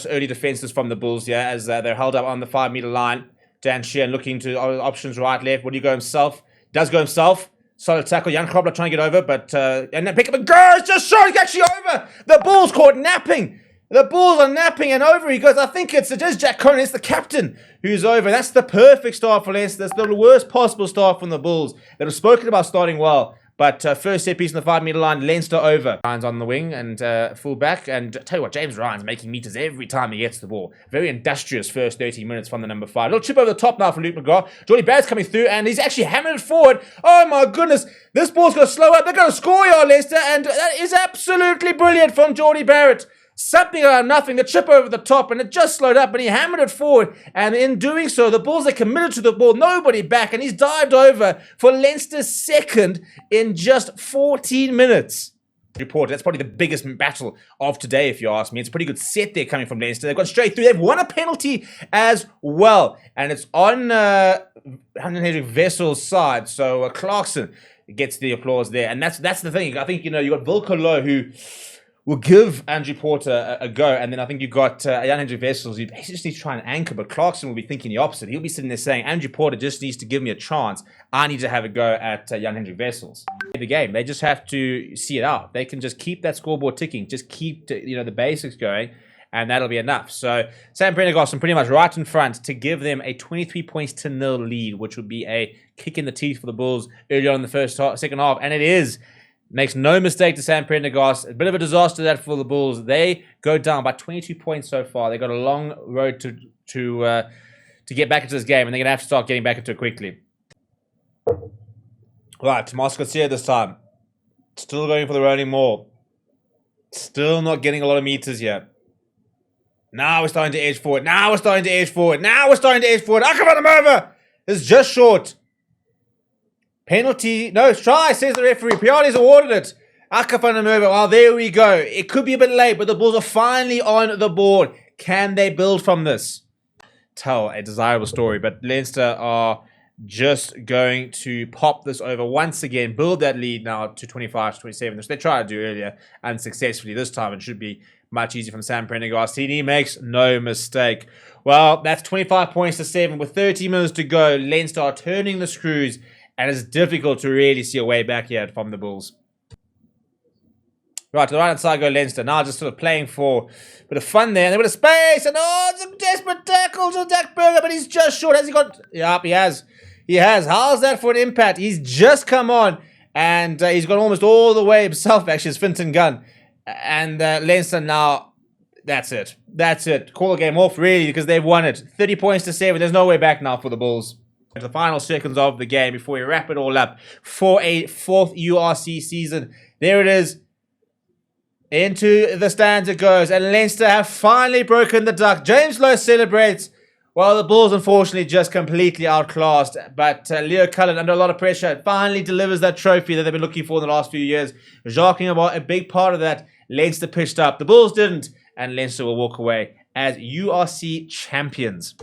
Early defenses from the Bulls here as they're held up on the 5-meter line. Dan Sheehan looking to options right, left. Would he go himself? Does go himself. Solid tackle. Jan Krobler trying to get over, but and then pick up and goes. Just shot. He's actually over. The Bulls caught napping. The Bulls are napping and over. He goes. I think it's Jack Conan. It's the captain who's over. That's the perfect start for Leinster. That's the worst possible start from the Bulls. They were spoken about starting well. But first set piece on the 5-meter line, Leinster over. Ryan's on the wing and full back. And tell you what, James Ryan's making meters every time he gets the ball. Very industrious first 30 minutes from the number 5. Little chip over the top now for Luke McGrath. Geordie Barrett's coming through and he's actually hammered it forward. Oh my goodness, this ball's going to slow up. They're going to score here, Leicester. And that is absolutely brilliant from Geordie Barrett. Something out of nothing, the chip over the top, and it just slowed up, and he hammered it forward, and in doing so, the Bulls are committed to the ball, nobody back, and he's dived over for Leinster's second in just 14 minutes. Report, that's probably the biggest battle of today, if you ask me. It's a pretty good set there coming from Leinster. They've gone straight through. They've won a penalty as well, and it's on Hendrik Vessel's side, so Clarkson gets the applause there, and that's the thing. I think, you got Wilco Low, who will give Andrew Porter a go, and then I think you've got Jan-Hendrik Wessels, who just needs to try and anchor, but Clarkson will be thinking the opposite. He'll be sitting there saying, Andrew Porter just needs to give me a chance. I need to have a go at Jan-Hendrik Wessels. The game, they just have to see it out. They can just keep that scoreboard ticking, just keep the basics going, and that'll be enough. So Sam Prendergast pretty much right in front to give them a 23-0 lead, which would be a kick in the teeth for the Bulls early on in the second half, and it is. Makes no mistake to Sam Prendergast. A bit of a disaster that for the Bulls. They go down by 22 points so far. They've got a long road to get back into this game, and they're going to have to start getting back into it quickly. Right, Tomas Garcia this time. Still going for the rolling maul. Still not getting a lot of meters yet. Now we're starting to edge forward. Now we're starting to edge forward. Akavanamova is just short. Penalty, no, try, says the referee. Piani's awarded it. Akavanamova, well, there we go. It could be a bit late, but the Bulls are finally on the board. Can they build from this? Tell a desirable story, but Leinster are just going to pop this over once again, build that lead now to 25-27, which they tried to do earlier unsuccessfully. This time it should be much easier from Sam Prendergast. He makes no mistake. Well, that's 25 points to 7 with 30 minutes to go. Leinster are turning the screws, and it's difficult to really see a way back here from the Bulls. Right, to the right-hand side go Leinster. Now just sort of playing for a bit of fun there. And they've got a space. And some desperate tackles on Dak Berger, but he's just short. Has he got... Yep, he has. He has. How's that for an impact? He's just come on. And he's gone almost all the way himself, actually, his Finton gun. And Leinster now... That's it. That's it. Call the game off, really, because they've won it. 30 points to 7. There's no way back now for the Bulls. The final seconds of the game before we wrap it all up for a 4th URC season. There it is. Into the stands it goes. And Leinster have finally broken the duck. James Lowe celebrates. Well, the Bulls unfortunately just completely outclassed. But Leo Cullen, under a lot of pressure, finally delivers that trophy that they've been looking for in the last few years. Jacques about a big part of that. Leinster pitched up. The Bulls didn't. And Leinster will walk away as URC champions.